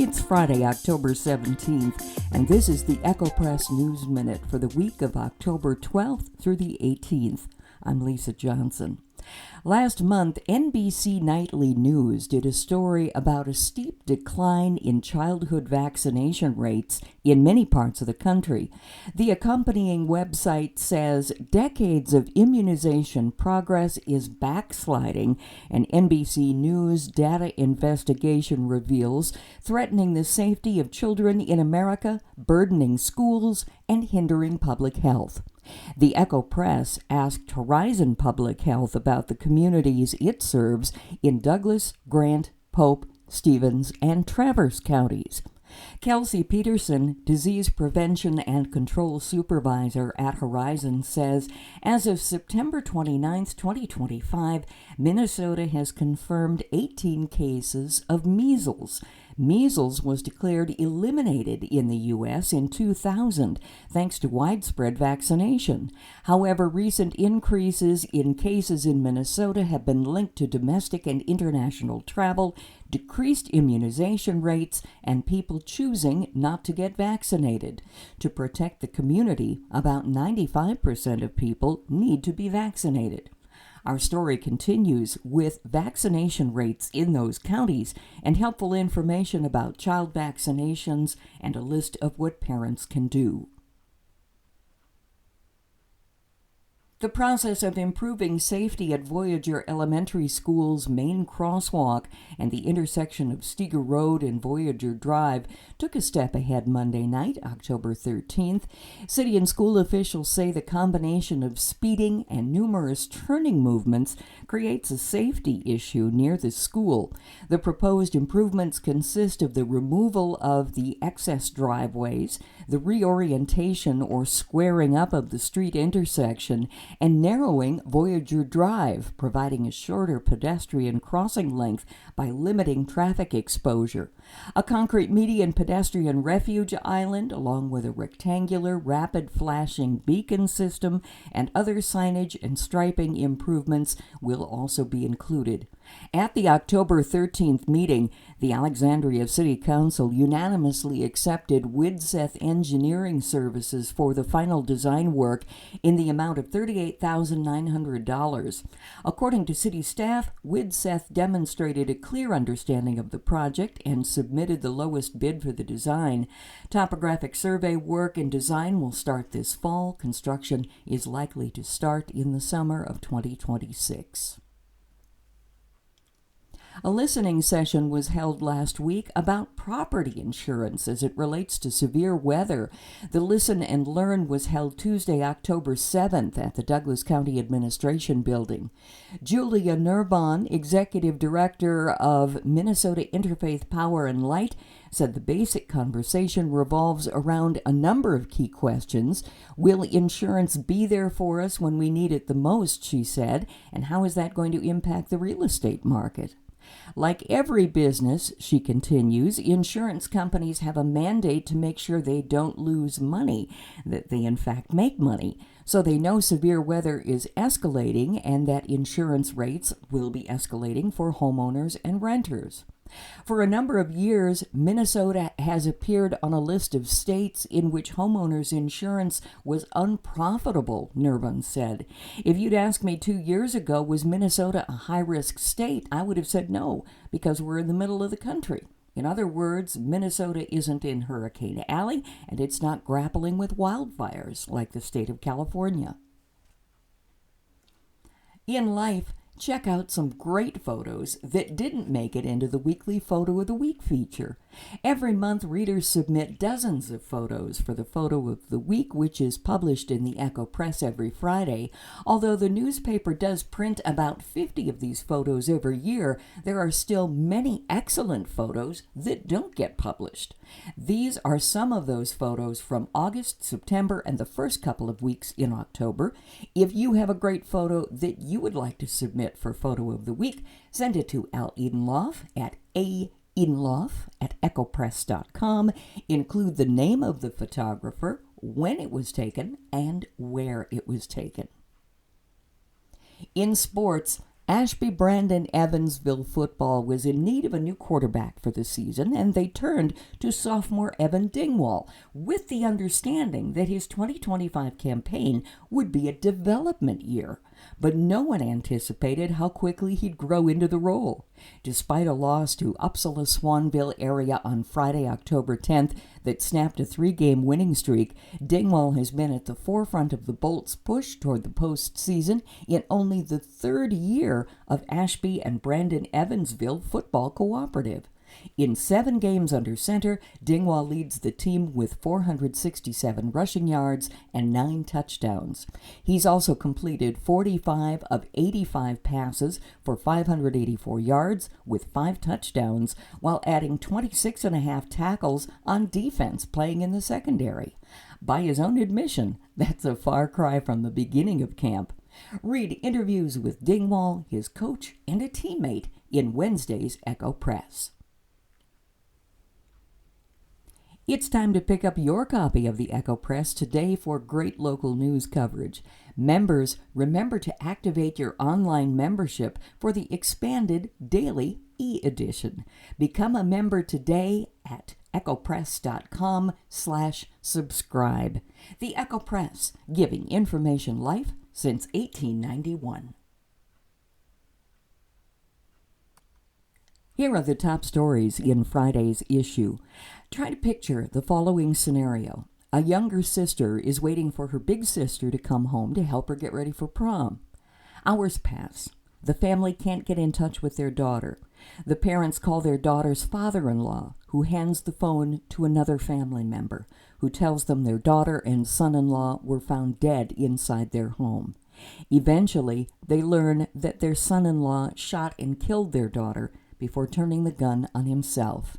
It's Friday, October 17th, and this is the Echo Press Newsminute for the week of October 12th through the 18th. I'm Lisa Johnson. Last month, NBC Nightly News did a story about a steep decline in childhood vaccination rates in many parts of the country. The accompanying website says decades of immunization progress is backsliding, and NBC News data investigation reveals threatening the safety of children in America, burdening schools, and hindering public health. The Echo Press asked Horizon Public Health about the communities it serves in Douglas, Grant, Pope, Stevens, and Traverse counties. Kelsey Peterson, Disease Prevention and Control Supervisor at Horizon, says as of September 29, 2025, Minnesota has confirmed 18 cases of measles. Measles was declared eliminated in the U.S. in 2000 thanks to widespread vaccination. However, recent increases in cases in Minnesota have been linked to domestic and international travel, decreased immunization rates, and people choosing not to get vaccinated. To protect the community, about 95% of people need to be vaccinated. Our story continues with vaccination rates in those counties and helpful information about child vaccinations and a list of what parents can do. The process of improving safety at Voyager Elementary School's main crosswalk and the intersection of Steger Road and Voyager Drive took a step ahead Monday night, October 13th. City and school officials say the combination of speeding and numerous turning movements creates a safety issue near the school. The proposed improvements consist of the removal of the excess driveways, the reorientation or squaring up of the street intersection, and narrowing Voyager Drive, providing a shorter pedestrian crossing length by limiting traffic exposure. A concrete median pedestrian refuge island, along with a rectangular, rapid flashing beacon system and other signage and striping improvements will also be included. At the October 13th meeting, the Alexandria City Council unanimously accepted Widseth Engineering Services for the final design work in the amount of $38,900. According to city staff, Widseth demonstrated a clear understanding of the project and submitted the lowest bid for the design. Topographic survey work and design will start this fall. Construction is likely to start in the summer of 2026. A listening session was held last week about property insurance as it relates to severe weather. The Listen and Learn was held Tuesday, October 7th at the Douglas County Administration Building. Julia Nurbon, Executive Director of Minnesota Interfaith Power and Light, said the basic conversation revolves around a number of key questions. Will insurance be there for us when we need it the most, she said, and how is that going to impact the real estate market? Like every business, she continues, insurance companies have a mandate to make sure they don't lose money, that they in fact make money. So they know severe weather is escalating and that insurance rates will be escalating for homeowners and renters. For a number of years, Minnesota has appeared on a list of states in which homeowners insurance was unprofitable, Nurbon said. If you'd asked me 2 years ago, was Minnesota a high-risk state, I would have said no, because we're in the middle of the country. In other words, Minnesota isn't in Hurricane Alley, and it's not grappling with wildfires like the state of California. In life, check out some great photos that didn't make it into the weekly Photo of the Week feature. Every month, readers submit dozens of photos for the Photo of the Week, which is published in the Echo Press every Friday. Although the newspaper does print about 50 of these photos every year, there are still many excellent photos that don't get published. These are some of those photos from August, September, and the first couple of weeks in October. If you have a great photo that you would like to submit for Photo of the Week, send it to Al Edenloff at edenloff@echopress.com. Include the name of the photographer, when it was taken, and where it was taken. In sports, Ashby-Brandon-Evansville football was in need of a new quarterback for the season, and they turned to sophomore Evan Dingwall with the understanding that his 2025 campaign would be a development year. But no one anticipated how quickly he'd grow into the role. Despite a loss to Alexandria-area on Friday, October 10th, that snapped a 3-game winning streak, Dingwall has been at the forefront of the Bolts' push toward the postseason in only the third year of Ashby and Brandon-Evansville Football Cooperative. In 7 games under center, Dingwall leads the team with 467 rushing yards and 9 touchdowns. He's also completed 45 of 85 passes for 584 yards with 5 touchdowns, while adding 26.5 tackles on defense playing in the secondary. By his own admission, that's a far cry from the beginning of camp. Read interviews with Dingwall, his coach, and a teammate in Wednesday's Echo Press. It's time to pick up your copy of the Echo Press today for great local news coverage. Members, remember to activate your online membership for the expanded daily e-edition. Become a member today at echopress.com/subscribe. The Echo Press, giving information life since 1891. Here are the top stories in Friday's issue. Try to picture the following scenario. A younger sister is waiting for her big sister to come home to help her get ready for prom. Hours pass. The family can't get in touch with their daughter. The parents call their daughter's father-in-law, who hands the phone to another family member, who tells them their daughter and son-in-law were found dead inside their home. Eventually, they learn that their son-in-law shot and killed their daughter before turning the gun on himself.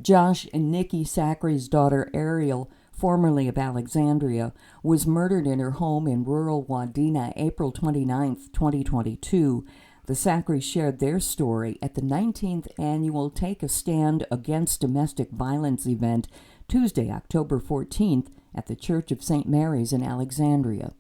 Josh and Nikki Sacri's daughter Ariel, formerly of Alexandria, was murdered in her home in rural Wadena April 29, 2022. The Sacris shared their story at the 19th annual Take a Stand Against Domestic Violence event Tuesday, October 14th at the Church of St. Mary's in Alexandria.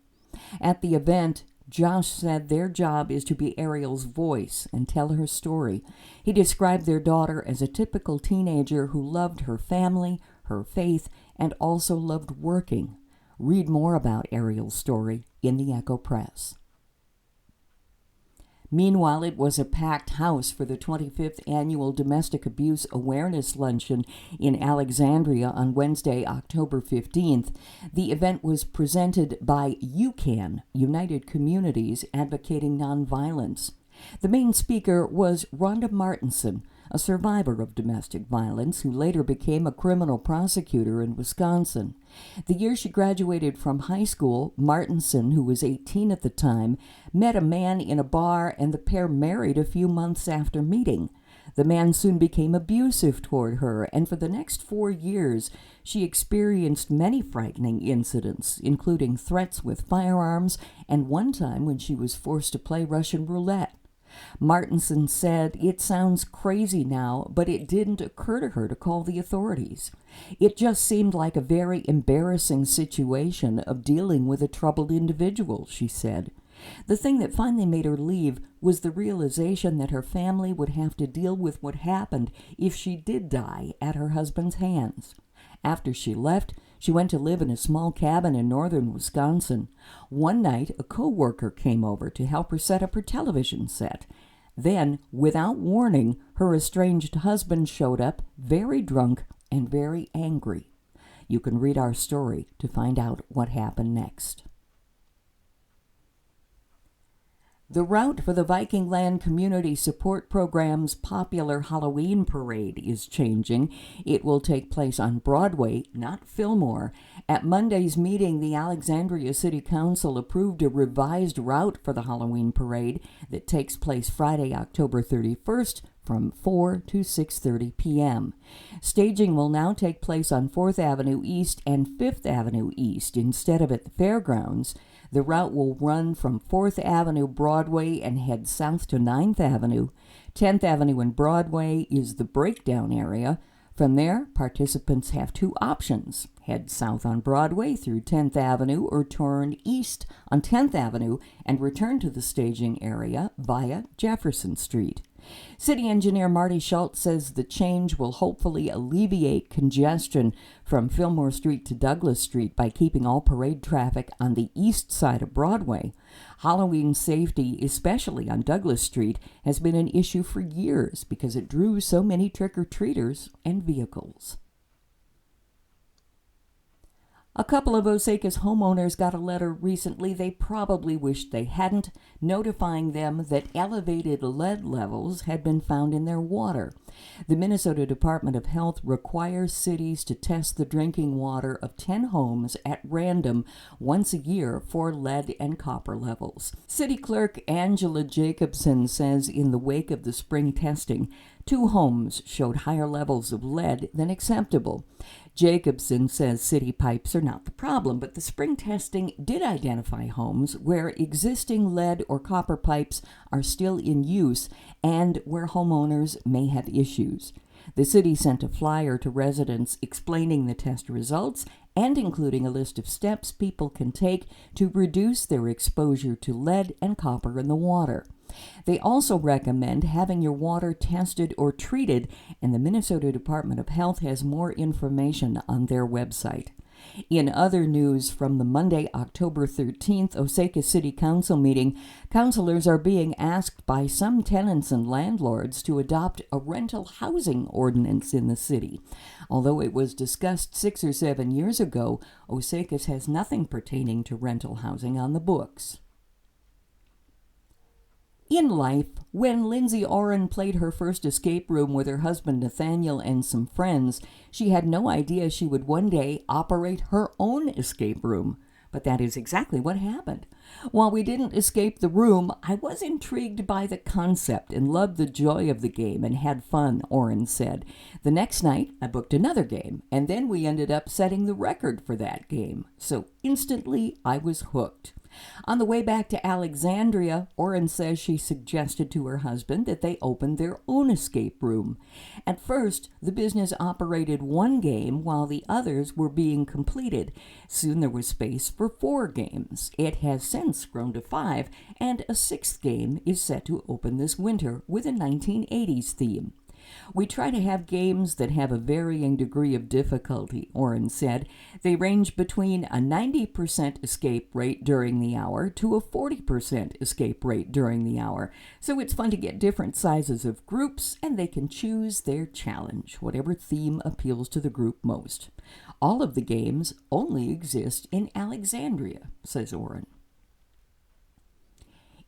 At the event, Josh said their job is to be Ariel's voice and tell her story. He described their daughter as a typical teenager who loved her family, her faith, and also loved working. Read more about Ariel's story in the Echo Press. Meanwhile, it was a packed house for the 25th Annual Domestic Abuse Awareness Luncheon in Alexandria on Wednesday, October 15th. The event was presented by UCAN, United Communities Advocating Nonviolence. The main speaker was Rhonda Martinson, a survivor of domestic violence who later became a criminal prosecutor in Wisconsin. The year she graduated from high school, Martinson, who was 18 at the time, met a man in a bar, and the pair married a few months after meeting. The man soon became abusive toward her, and for the next 4 years, she experienced many frightening incidents, including threats with firearms and one time when she was forced to play Russian roulette. Martinson said, "It sounds crazy now, but it didn't occur to her to call the authorities. It just seemed like a very embarrassing situation of dealing with a troubled individual," she said. The thing that finally made her leave was the realization that her family would have to deal with what happened if she did die at her husband's hands. After she left, she went to live in a small cabin in northern Wisconsin. One night, a co-worker came over to help her set up her television set. Then, without warning, her estranged husband showed up, very drunk and very angry. You can read our story to find out what happened next. The route for the Viking Land Community Support Program's popular Halloween parade is changing. It will take place on Broadway, not Fillmore. At Monday's meeting, the Alexandria City Council approved a revised route for the Halloween parade that takes place Friday, October 31st from 4 to 6:30 p.m. Staging will now take place on 4th Avenue East and 5th Avenue East instead of at the fairgrounds. The route will run from 4th Avenue Broadway and head south to 9th Avenue. 10th Avenue and Broadway is the breakdown area. From there, participants have two options: head south on Broadway through 10th Avenue or turn east on 10th Avenue and return to the staging area via Jefferson Street. City Engineer Marty Schultz says the change will hopefully alleviate congestion from Fillmore Street to Douglas Street by keeping all parade traffic on the east side of Broadway. Halloween safety, especially on Douglas Street, has been an issue for years because it drew so many trick-or-treaters and vehicles. A couple of Osakas homeowners got a letter recently they probably wished they hadn't, notifying them that elevated lead levels had been found in their water. The Minnesota Department of Health requires cities to test the drinking water of 10 homes at random once a year for lead and copper levels. City Clerk Angela Jacobson says in the wake of the spring testing, 2 homes showed higher levels of lead than acceptable. Jacobson says city pipes are not the problem, but the spring testing did identify homes where existing lead or copper pipes are still in use and where homeowners may have issues. The city sent a flyer to residents explaining the test results and including a list of steps people can take to reduce their exposure to lead and copper in the water. They also recommend having your water tested or treated, and the Minnesota Department of Health has more information on their website. In other news from the Monday, October 13th Osaka City Council meeting, councilors are being asked by some tenants and landlords to adopt a rental housing ordinance in the city. Although it was discussed 6 or 7 years ago, Osakas has nothing pertaining to rental housing on the books. In life, when Lindsay Oren played her first escape room with her husband Nathaniel and some friends, she had no idea she would one day operate her own escape room. But that is exactly what happened. While we didn't escape the room, I was intrigued by the concept and loved the joy of the game and had fun, Oren said. The next night, I booked another game, and then we ended up setting the record for that game. So instantly, I was hooked. On the way back to Alexandria, Oren says she suggested to her husband that they open their own escape room. At first, the business operated 1 game while the others were being completed. Soon there was space for 4 games. It has since grown to 5, and a 6th game is set to open this winter with a 1980s theme. We try to have games that have a varying degree of difficulty, Oren said. They range between a 90% escape rate during the hour to a 40% escape rate during the hour. So it's fun to get different sizes of groups, and they can choose their challenge, whatever theme appeals to the group most. All of the games only exist in Alexandria, says Oren.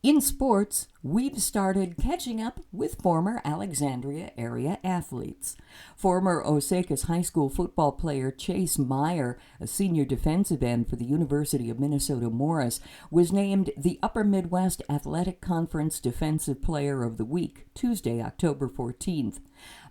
In sports, we've started catching up with former Alexandria-area athletes. Former Osakas high school football player Chase Meyer, a senior defensive end for the University of Minnesota Morris, was named the Upper Midwest Athletic Conference Defensive Player of the Week, Tuesday, October 14th.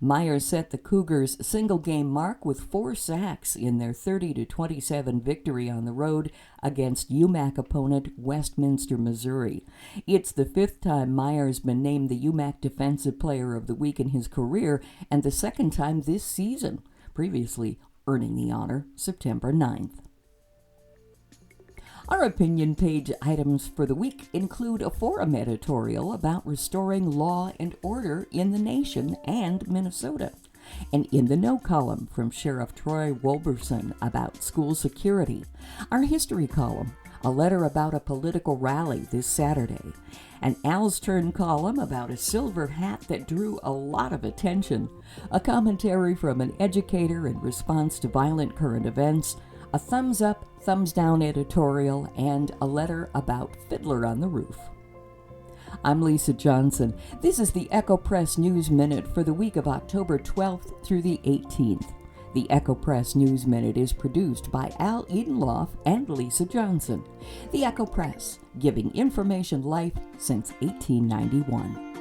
Meyer set the Cougars' single-game mark with 4 sacks in their 30-27 victory on the road against UMAC opponent Westminster, Missouri. It's the 5th time Meyer's been named the UMAC Defensive Player of the Week in his career, and the 2nd time this season, previously earning the honor September 9th. Our opinion page items for the week include a forum editorial about restoring law and order in the nation and Minnesota, an In the Know column from Sheriff Troy Wolberson about school security, our history column, a letter about a political rally this Saturday, an Al's Turn column about a silver hat that drew a lot of attention, a commentary from an educator in response to violent current events, a thumbs up, thumbs down editorial, and a letter about Fiddler on the Roof. I'm Lisa Johnson. This is the Echo Press News Minute for the week of October 12th through the 18th. The Echo Press News Minute is produced by Al Edenloff and Lisa Johnson. The Echo Press, giving information life since 1891.